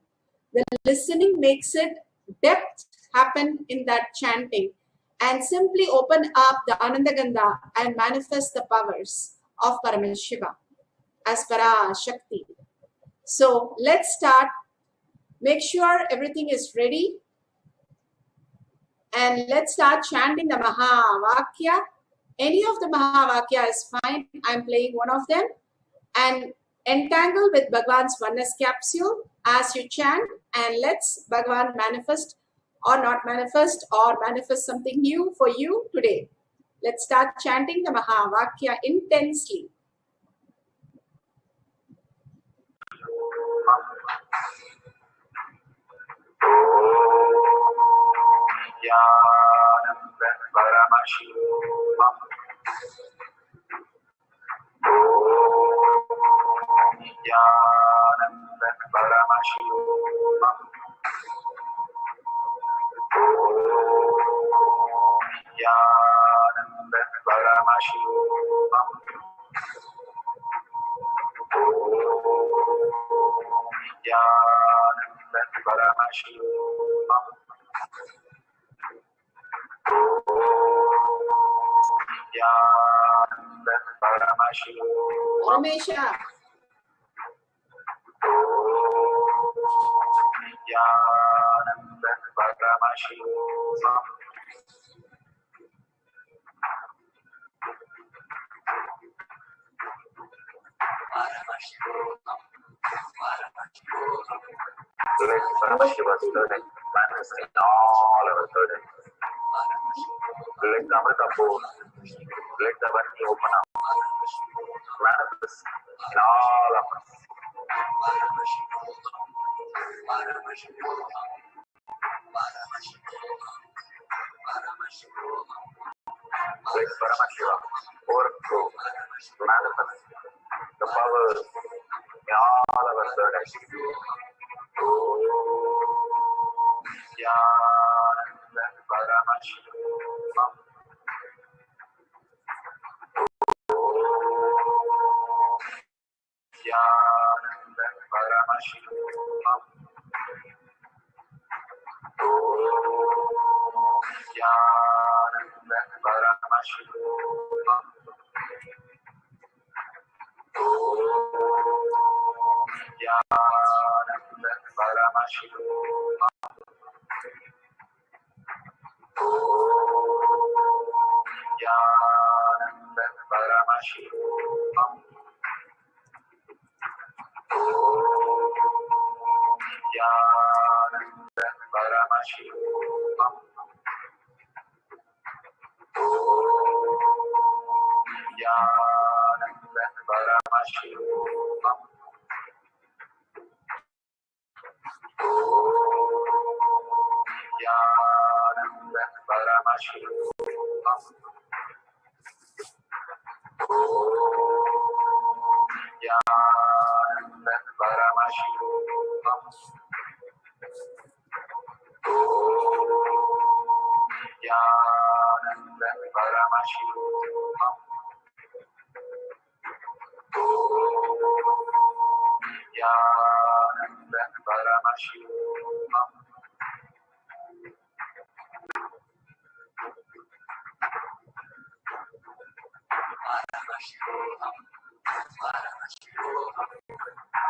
The listening makes it depth happen in that chanting, and simply open up the Anandagandha and manifest the powers of Paramashiva as Para Shakti. So let's start. Make sure everything is ready. And let's start chanting the Mahavakya. Any of the Mahavakya is fine. I'm playing one of them. And entangle with Bhagavan's oneness capsule as you chant. And let's Bhagavan manifest or not manifest or manifest something new for you today. Let's start chanting the Mahavakya intensely. Nithyananda Satsangh. Nithyananda Satsangh. Nithyananda Satsangh. Ramesha, Nithyananda Satsangh. Let Paramashiva's learning manifest in all our burdens. Let the Amrita pour, let the Vati open up, manifest in all of us. Let Paramashiva overflow, manifest the power in all our burdens. Nithyananda Paramashiva. Nithyananda Paramashiva. Nithyananda Paramashiva. Nithyananda Paramashiva. Nithyananda Paramashiva. Nithyananda Paramashiva. Nithyananda Paramashiva. Nithyananda Paramashiva. Nithyananda Paramashiva. Nithyananda Paramashiva. Nithyananda Paramashiva.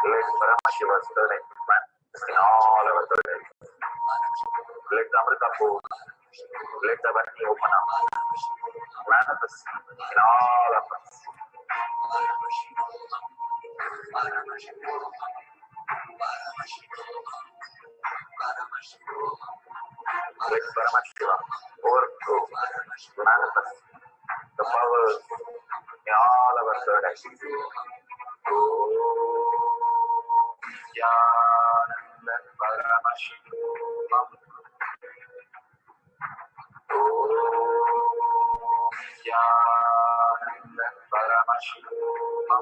Let Paramashiva's learning manifest in all our burdens. Let the Amrita pour, let the Vati open up, manifest in all of us. Let Paramashiva overflow, manifest the power in all our burdens. Nithyananda Paramashiva. Nithyananda Paramashiva.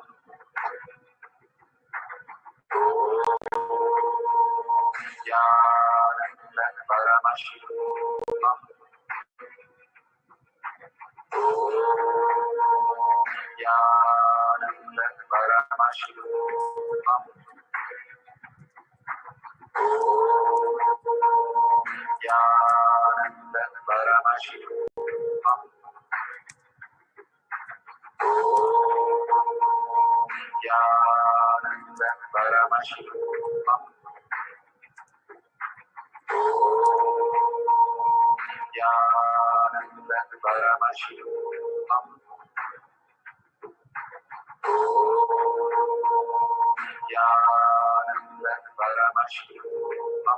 Nithyananda Paramashiva. Nithyananda Paramashiva. Nithyananda Paramashiva. Nithyananda Paramashiva. Nithyananda Paramashiva. Nithyananda Paramashiva.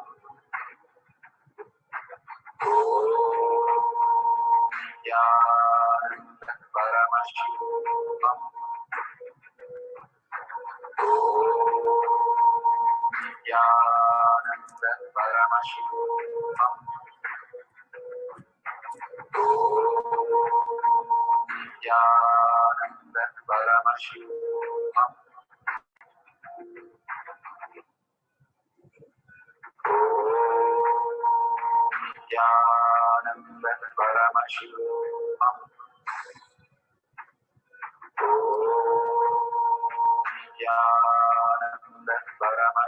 Nithyananda Paramashiva. Nithyananda Paramashiva. Nithyananda Paramashiva. Nithyananda Paramashiva.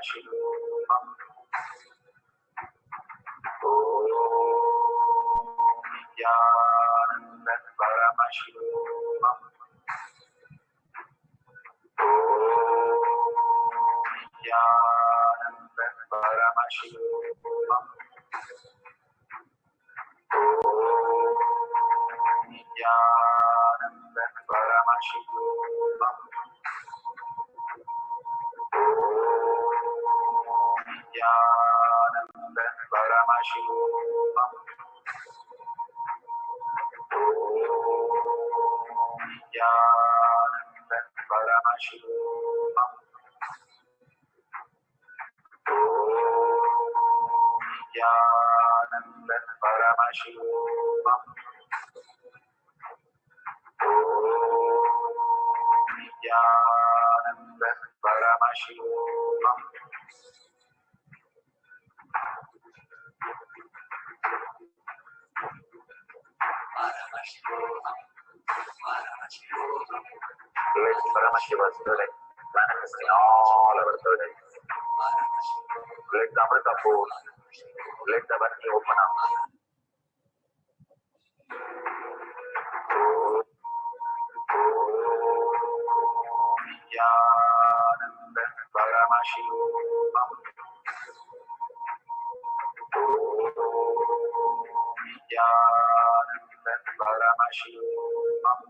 Paramashivam. Nithyananda Paramashivam. Nithyananda Paramashivam. Nithyananda Paramashivam. Nithyananda Paramashivam. Nithyananda Paramashivam. Nithyananda Paramashivam. Nithyananda Paramashivam. Let Paramashiva's spirit manifest in all our bodies. Let the Amrita pour. Let the Bhakti open up. Nithyananda Paramashivam. Nithyananda Paramashivam.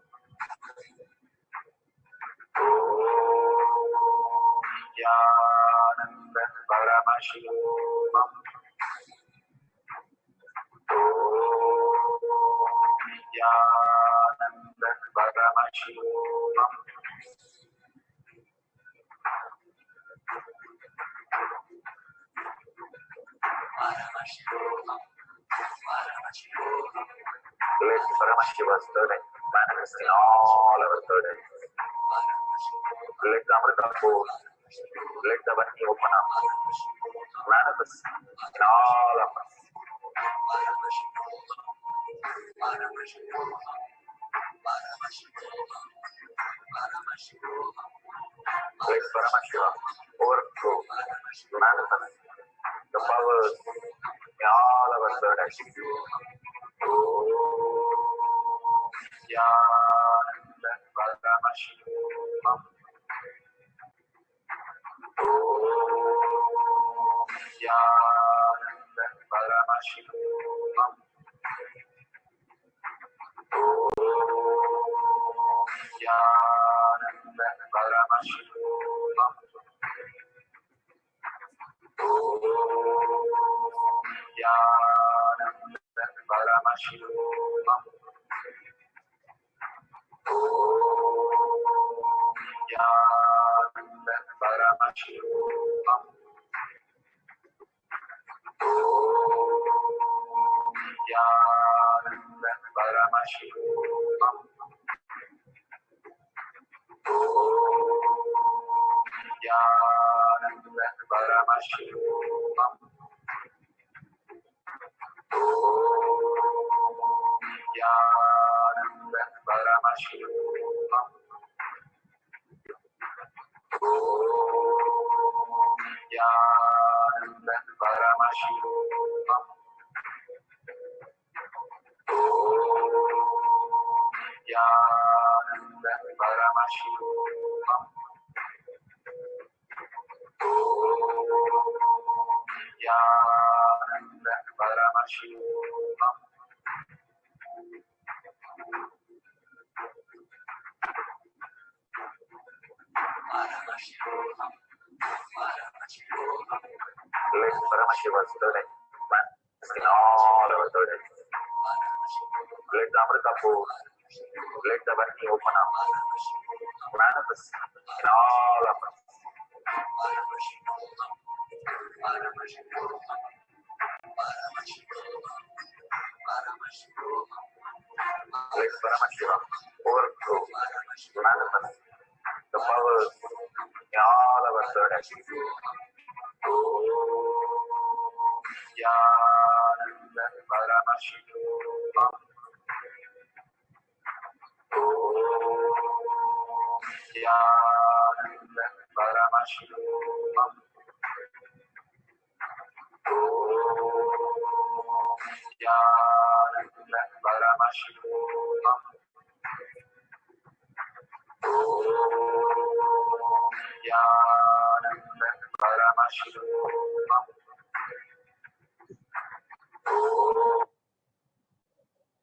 Nithyananda Paramashivam. Nithyananda Paramashivam. Let Paramashiva's spirit manifest in all our bodies. Let the Amrita pour. Let the Bhakti open up. Manifest in all of us. Let Paramashiva overflow, manifest the powers in all our bodies. Nithyananda Paramashivam. Nithyananda Paramashivam. Nithyananda Paramashivam. Nithyananda Paramashivam. Nithyananda Paramashivam. Nithyananda Paramashivam. Nithyananda Paramashivam. Nithyananda Paramashivam. Nithyananda Paramashivam. Nithyananda Paramashivam. Nithyananda Paramashivam. Let Paramashiva's spirit manifest in all our bodies. Let the Amrita pour. Let the Bhakti open up. Manifest in all of us. Let Paramashiva overflow, manifest the powers in all our bodies. Nithyananda Paramashivam. Nithyananda Paramashivam.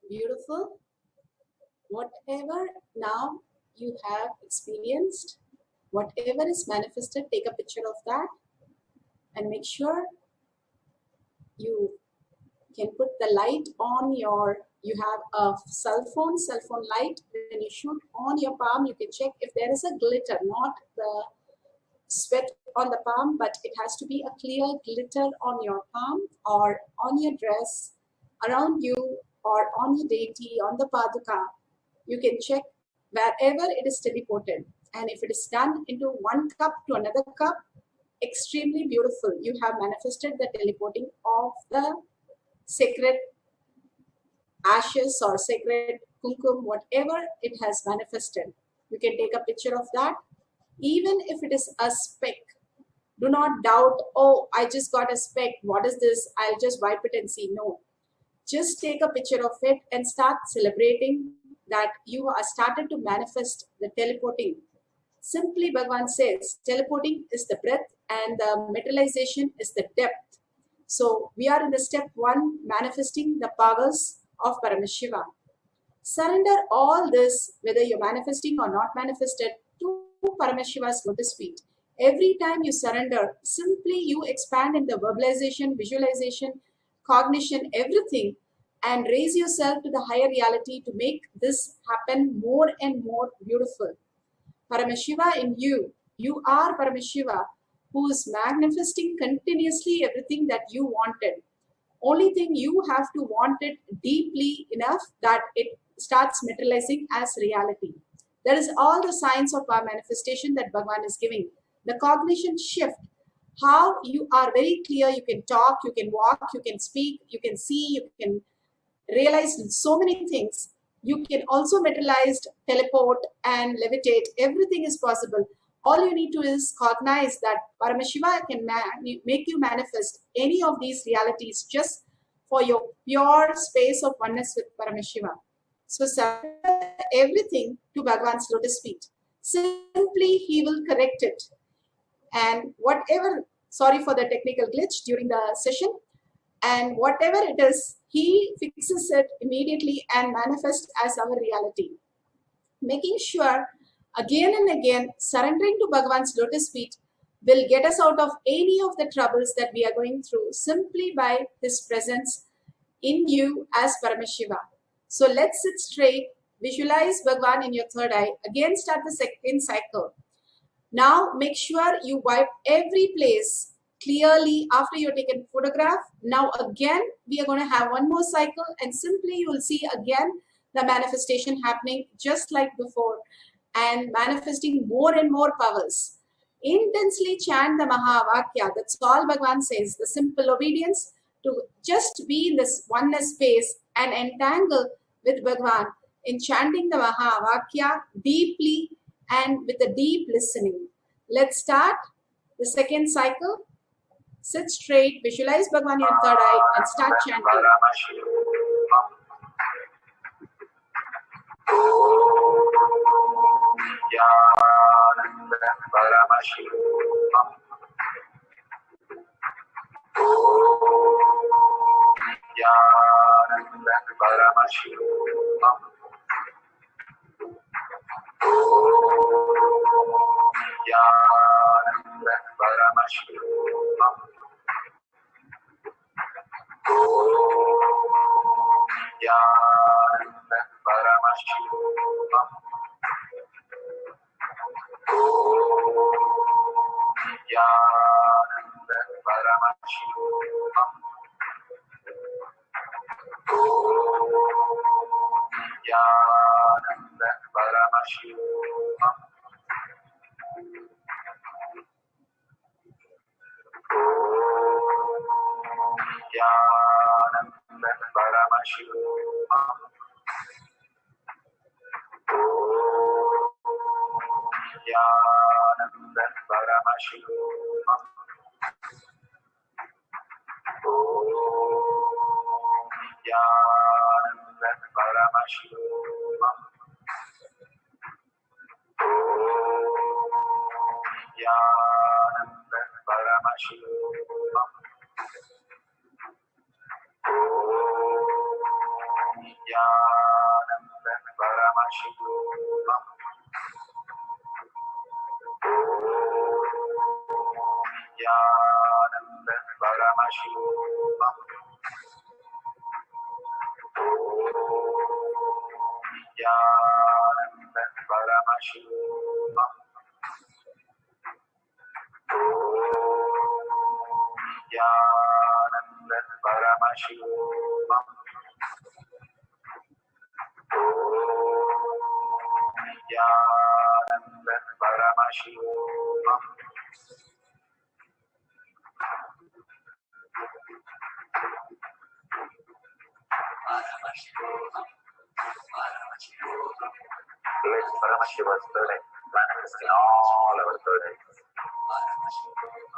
Beautiful. Whatever now you have experienced, whatever is manifested, take a picture of that and make sure you can put the light on your, you have a cell phone light. When you shoot on your palm, you can check if there is a glitter, not the sweat on the palm, but it has to be a clear glitter on your palm or on your dress, around you, or on your deity, on the paduka. You can check wherever it is teleported. And if it is done into one cup to another cup, extremely beautiful. You have manifested the teleporting of the sacred ashes or sacred kumkum, whatever it has manifested. You can take a picture of that. Even if it is a speck, do not doubt, oh, I just got a speck. What is this? I'll just wipe it and see. No. Just take a picture of it and start celebrating that you are started to manifest the teleporting. Simply, Bhagavan says, teleporting is the breadth and the materialization is the depth. So we are in the step 1, manifesting the powers of Paramashiva. Surrender all this, whether you're manifesting or not manifested, to Paramashiva's lotus feet. Every time you surrender, simply you expand in the verbalization, visualization, cognition, everything, and raise yourself to the higher reality to make this happen more and more beautiful. Paramashiva in you. You are Paramashiva, who is manifesting continuously everything that you wanted. Only thing, you have to want it deeply enough that it starts materializing as reality. That is all the signs of our manifestation that Bhagavan is giving. The cognition shift, how you are very clear, you can talk, you can walk, you can speak, you can see, you can realize so many things. You can also materialize, teleport, and levitate. Everything is possible. All you need to is cognize that Paramashiva can make you manifest any of these realities just for your pure space of oneness with Paramashiva. So surrender everything to Bhagavan's lotus feet. Simply he will correct it. And whatever, sorry for the technical glitch during the session, and whatever it is, he fixes it immediately and manifests as our reality. Making sure again and again, surrendering to Bhagavan's lotus feet will get us out of any of the troubles that we are going through simply by his presence in you as Paramashiva. So let's sit straight, visualize Bhagavan in your third eye, again start the second cycle. Now make sure you wipe every place clearly after you've taken photograph. Now again, we are going to have one more cycle, and simply you will see again the manifestation happening just like before and manifesting more and more powers. Intensely chant the Mahavakya. That's all Bhagavan says. The simple obedience to just be in this oneness space and entangle with Bhagavan in chanting the Mahavakya deeply and with a deep listening. Let's start the second cycle. Sit straight, visualize Bhagavan in your third eye and start chanting. Paramashivamam. Nithyananda Paramashivamam. Nithyananda Paramashivamam. Nithyananda Paramashivamam. Nithyananda Paramashivamam. Nithyananda Paramashivamam. Let Paramashiva's third manifest in all our third eyes.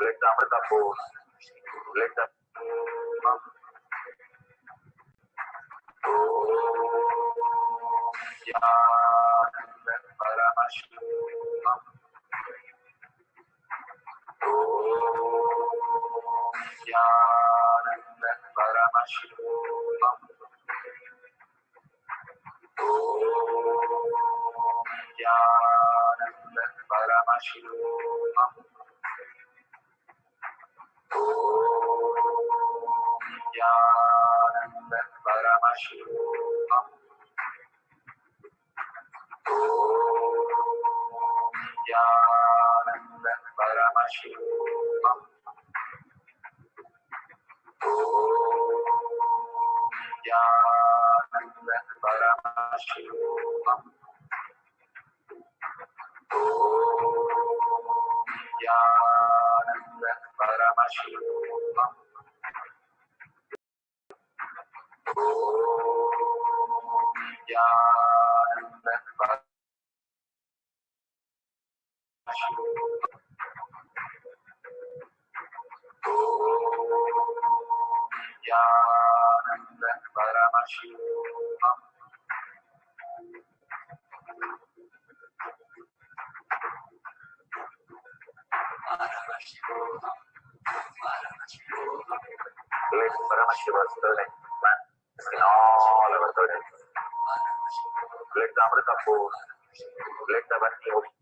Let the Amrita pour. Let the Nithyananda Paramashivamam. Nithyananda Paramashivamam. Nithyananda Paramashivamam. Nithyananda Paramashivamam. Nithyananda Paramashivamam. Nithyananda Paramashivamam. Nithyananda Paramashivamam. Nithyananda Paramashivamam. Nithyananda Paramashivamam. Let Paramashiva's third eye manifest in all our third eyes. Let the Amrita pour. Let the Bhakti open.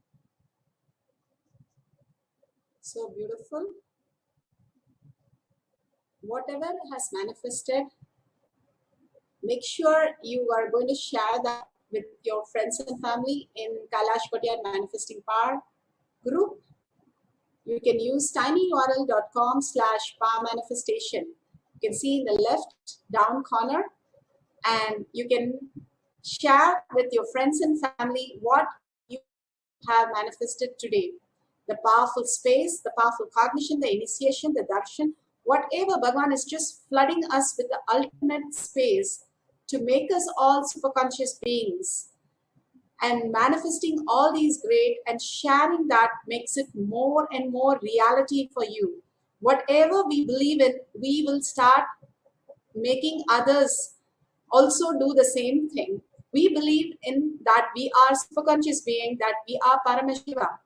So beautiful. Whatever has manifested, make sure you are going to share that with your friends and family in Kailash Kotyar Manifesting Power group. You can use tinyurl.com/power manifestation. You can see in the left down corner, and you can share with your friends and family what you have manifested today. The powerful space, the powerful cognition, the initiation, the darshan, whatever Bhagavan is just flooding us with the ultimate space to make us all superconscious beings, and manifesting all these great and sharing that makes it more and more reality for you. Whatever we believe in, we will start making others also do the same thing. We believe in that we are superconscious being, that we are Paramashiva.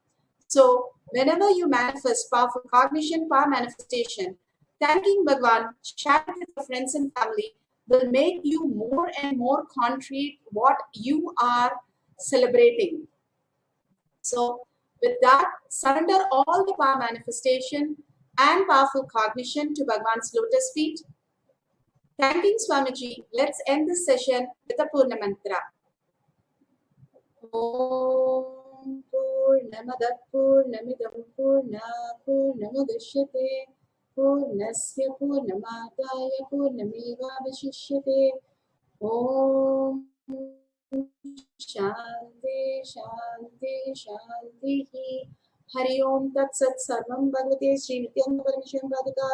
So whenever you manifest powerful cognition, power manifestation, thanking Bhagavan, sharing with your friends and family will make you more and more concrete what you are celebrating. So with that, surrender all the power manifestation and powerful cognition to Bhagavan's lotus feet. Thanking Swamiji, let's end this session with a Purna Mantra. Om Purnamadat Purnamidam Purnamudashyate Purnasya Purnamadaya Purnameva Vashishyate. Om Shanti Shanti Shanti Hari Om Tat Sat Sarvam Bhagavate Sri Nithyananda Parameshwaram Radhika